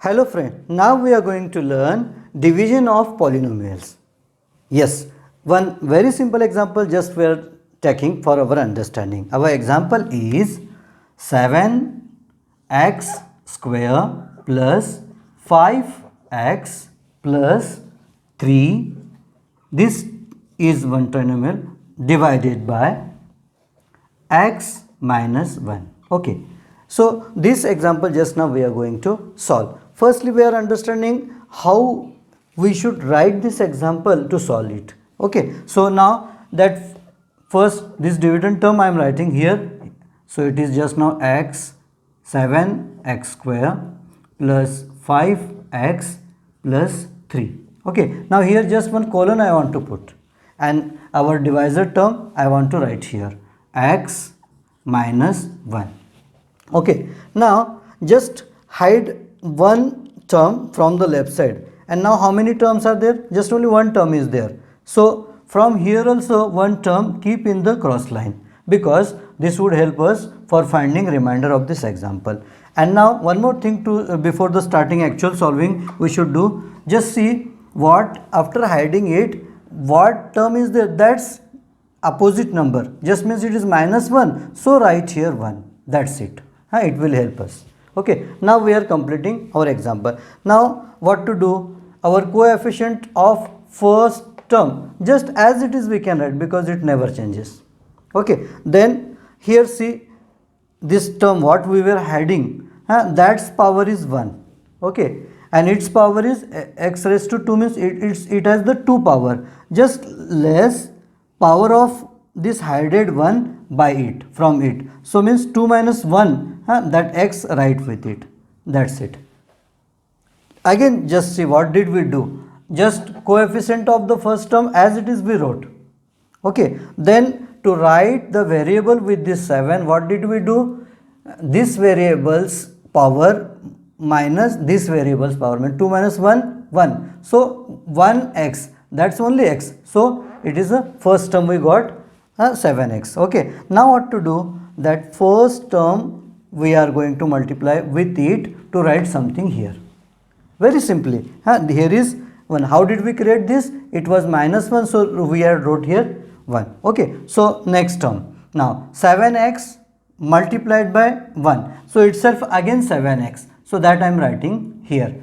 Hello friend, now we are going to learn division of polynomials. Yes, one very simple example just we are taking for our understanding. Our example is 7x square plus 5x plus 3. This is one polynomial divided by x minus 1. Okay. So this example just now we are going to solve. Firstly, we are understanding how we should write this example to solve it. Okay. So now that first this dividend term I am writing here. So it is just now x 7x square plus 5x plus 3. Okay. Now here just one colon I want to put, and our divisor term I want to write here x minus 1. Okay, now just hide one term from the left side, and now how many terms are there? Just only one term is there. So from here also one term keep in the cross line, because this would help us for finding remainder of this example. And now one more thing to before the starting actual solving we should do, just see what after hiding it, what term is there, that's opposite number, just means it is minus 1, so write here 1, that's it. It will help us. Okay, now we are completing our example. Now what to do? Our coefficient of first term just as it is we can write, because it never changes. Okay, then here see this term what we were hiding, that's power is 1. Okay, and its power is x raised to 2, means it has the 2 power, just less power of this hidden one by it, from it. So means 2 minus 1, that x write with it, that's it. Again just see what did we do, just coefficient of the first term as it is we wrote. Okay, then to write the variable with this 7, what did we do? This variable's power minus this variable's power, means 2 minus 1, 1. So 1x, that's only x. So it is the first term we got 7x. Okay, now what to do? That first term we are going to multiply with it to write something here. Very simply, here is 1. How did we create this? It was minus 1, so we had wrote here 1. Okay, so next term. Now 7x multiplied by 1, so itself again 7x, so that I am writing here.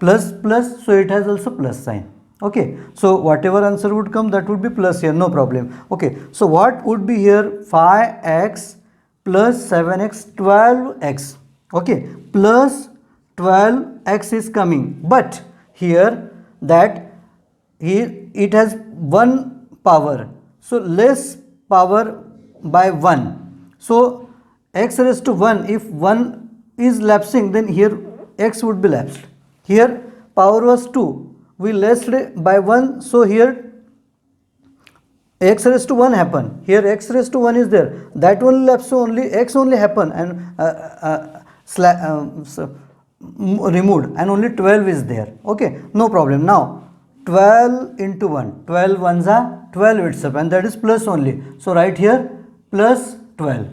Plus plus, so it has also plus sign. Okay, so whatever answer would come, that would be plus here, no problem. Okay, so what would be here? 5x plus 7x, 12x. Okay, plus 12x is coming, but here that here it has 1 power, so less power by 1. So x raised to 1, if 1 is lapsing, then here x would be lapsed. Here power was 2, we less by 1, so here x raised to 1 happen, here x raised to 1 is there, that only lapse, so only x only happen and removed, and only 12 is there. Okay, no problem. Now 12 into 1, 12 ones are 12 itself, and that is plus only, so right here plus 12.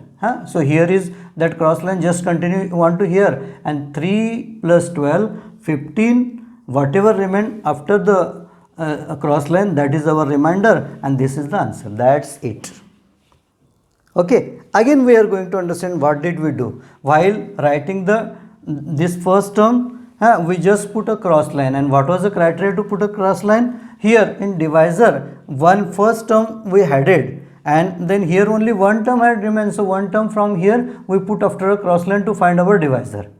So here is that cross line, just continue 1 to here, and 3 plus 12, 15, whatever remain after the cross line, that is our remainder, and this is the answer, that's it. Okay, again we are going to understand what did we do while writing this first term. We just put a cross line, and what was the criteria to put a cross line? Here in divisor, one first term we added, and then here only one term had remained, so one term from here we put after a cross line to find our divisor.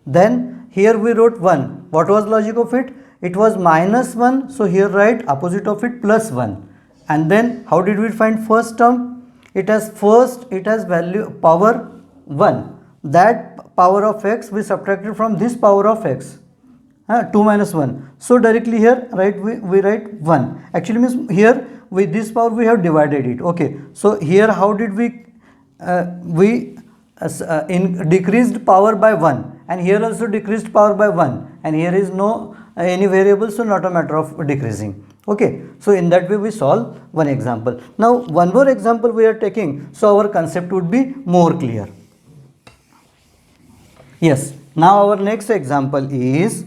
Then here we wrote 1. What was logic of it? It was minus 1, so here write opposite of it plus 1. And then how did we find first term? It has value power 1. That power of x we subtracted from this power of x, 2 minus 1. So directly here we write 1. Actually means here with this power we have divided it. Okay, so here how did we decreased power by 1, and here also decreased power by 1, and here is no any variable, so not a matter of decreasing. Okay, so in that way we solve one example. Now one more example we are taking, so our concept would be more clear. Yes, Now our next example is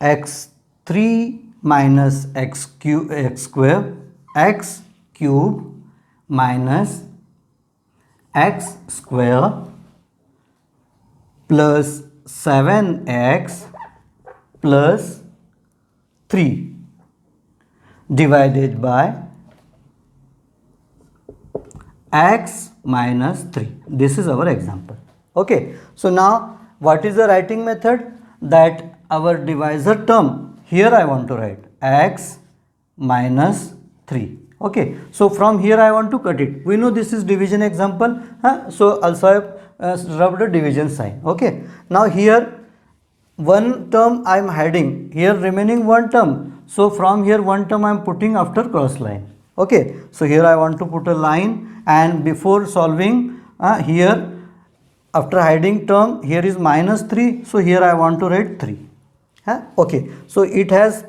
x3 minus x square x cube minus x square plus 7x plus 3 divided by x minus 3. This is our example. Okay, so now what is the writing method? That our divisor term, here I want to write x minus 3. Okay, so from here I want to cut it. We know this is division example, so also I have rubbed a division sign. Okay, now here one term I am hiding, here remaining one term, so from here one term I am putting after cross line. Okay, so here I want to put a line, and before solving here after hiding term, here is minus 3, so here I want to write 3. Okay, so it has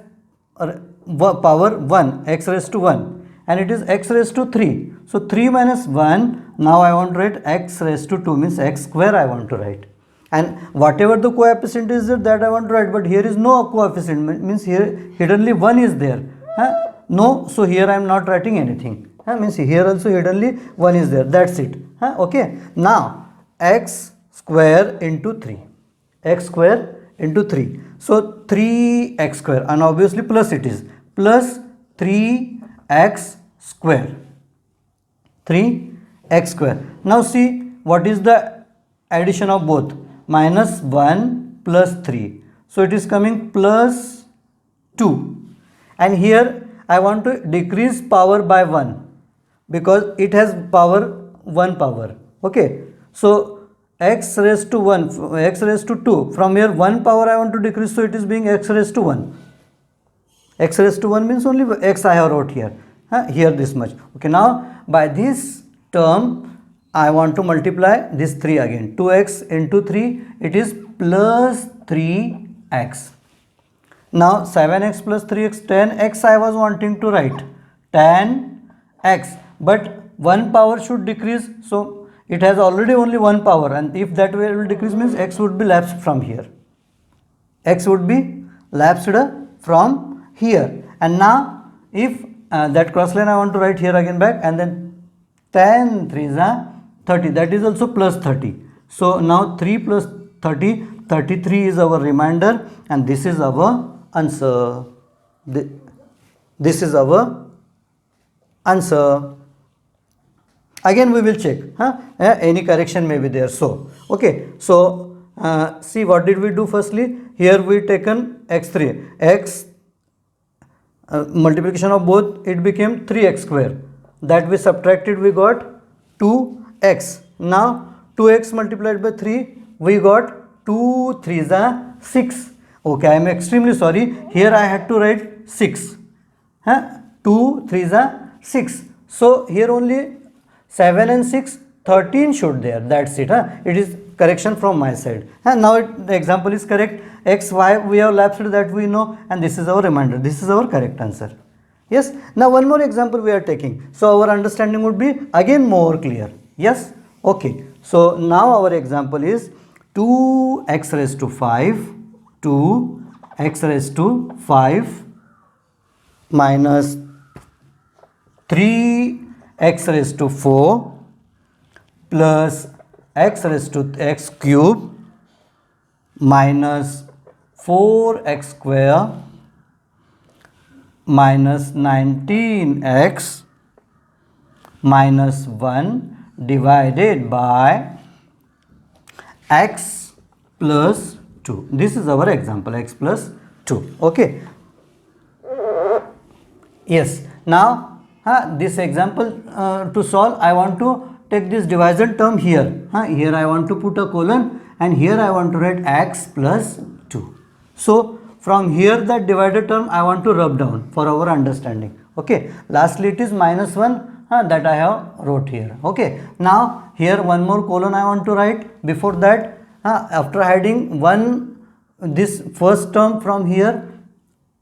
power 1, x raised to 1, and it is x raised to 3. So 3 minus 1, now I want to write x raised to 2, means x square I want to write. And whatever the coefficient is there, that I want to write, but here is no coefficient, means here hiddenly 1 is there. No, so here I am not writing anything. Means here also hiddenly 1 is there, that's it. Okay, now x square into 3, x square into 3, so 3x square, and obviously plus it is, plus 3x square, 3x square. Now see what is the addition of both, minus 1 plus 3, so it is coming plus 2, and here I want to decrease power by 1 because it has power 1 power. Okay, so x raised to 1, x raised to 2, from here 1 power I want to decrease, so it is being x raised to 1. X raised to 1 means only x I have wrote here, here this much. Okay, now by this term I want to multiply this 3 again, 2x into 3, it is plus 3x. Now 7x plus 3x, 10x I was wanting to write, 10x, but 1 power should decrease, so it has already only 1 power, and if that will decrease means x would be lapsed from here, x would be lapsed from here. And now if that cross line I want to write here again back, and then 10 3s are 30, that is also plus 30. So now 3 plus 30, 33 is our remainder, and this is our answer. This is our answer. Again we will check, any correction may be there. So okay, so see what did we do firstly, here we taken x3, x multiplication of both, it became 3x square, that we subtracted, we got 2x. Now 2x multiplied by 3, we got 2 3s are 6. Okay, I am extremely sorry, here I had to write 6, 2 3s are 6, so here only 7 and 6, 13 should there, that's it. It is correction from my side. Now the example is correct, x, y we have lapsed, that we know, and this is our remainder, this is our correct answer. Yes, now one more example we are taking, so our understanding would be again more clear. Yes, okay, so now our example is 2x raised to 5, 2x raised to 5 minus 3x raised to 4 plus x raised to x cube minus 4x square minus 19x minus 1 divided by x plus 2. This is our example, x plus 2. Okay. Yes. Now this example to solve, I want to take this divisor term here. Here I want to put a colon, and here I want to write x plus 2. So from here that divided term I want to rub down for our understanding. Okay. Lastly it is minus 1 that I have wrote here. Okay. Now here one more colon I want to write. Before that, after hiding one, this first term from here,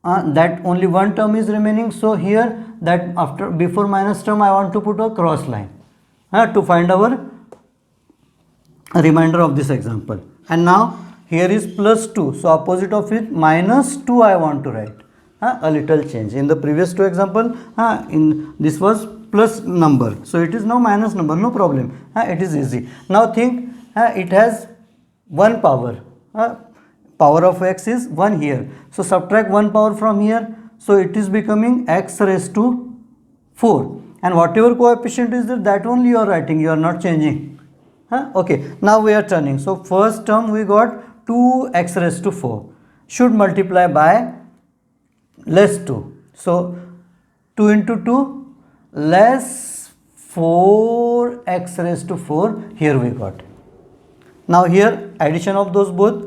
that only one term is remaining, so here that after before minus term I want to put a cross line to find our remainder of this example. And now here is plus 2, so opposite of it minus 2 I want to write. A little change in the previous two example, in this was plus number, so it is now minus number, no problem. It is easy. Now think, it has one power, power of x is 1 here, so subtract 1 power from here, so it is becoming x raised to 4, and whatever coefficient is there, that only you are writing, you are not changing. Okay, now we are turning. So first term we got 2x raised to 4 should multiply by less 2. So 2 into 2 less 4x raised to 4 here we got. Now here addition of those both,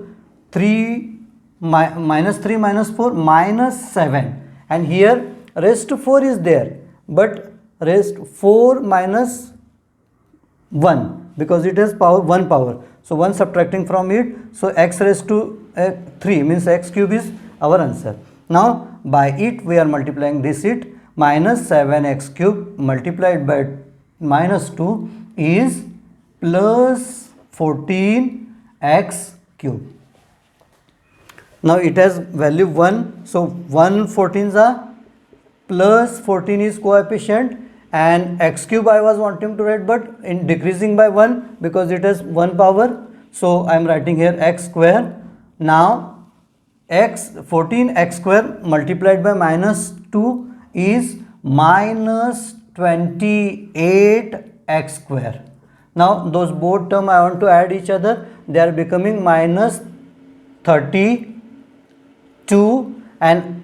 3 minus 3 minus 4 minus 7, and here raised to 4 is there, but raised 4 minus 1 because it has power 1 power, so 1 subtracting from it, so x raised to 3 means x cube is our answer. Now by it we are multiplying this it, minus 7x cube multiplied by minus 2 is plus 14x cube. Now it has value 1, so 1 14s are plus 14 is coefficient, and x cube I was wanting to write, but in decreasing by 1 because it has 1 power, so I am writing here x square. Now x 14x square multiplied by minus 2 is minus 28x square. Now those both term I want to add each other, they are becoming minus 32, and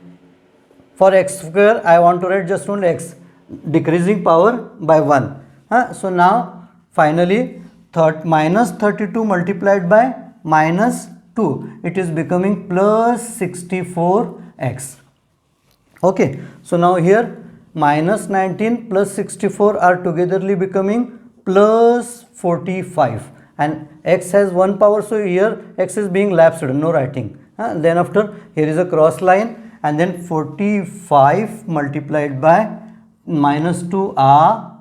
for x square I want to write just only x, decreasing power by 1. So now finally minus 32 multiplied by minus 2, it is becoming plus 64x. Okay, so now here minus 19 plus 64 are togetherly becoming plus 45, and x has 1 power, so here x is being lapsed, no writing. Then after here is a cross line, and then 45 multiplied by minus 2 are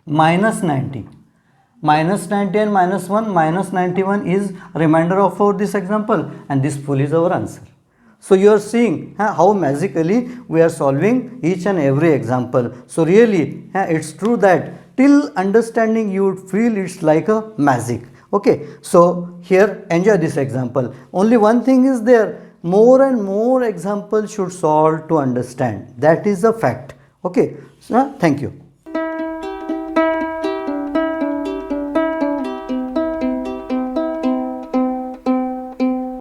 minus 90. Minus 90 and minus 1, minus 91 is remainder of this example, and this full is our answer. So you are seeing how magically we are solving each and every example. So really it's true that till understanding you would feel it's like a magic. Okay, so here enjoy this example. Only one thing is there, more and more examples should solve to understand. That is a fact. Okay, so thank you.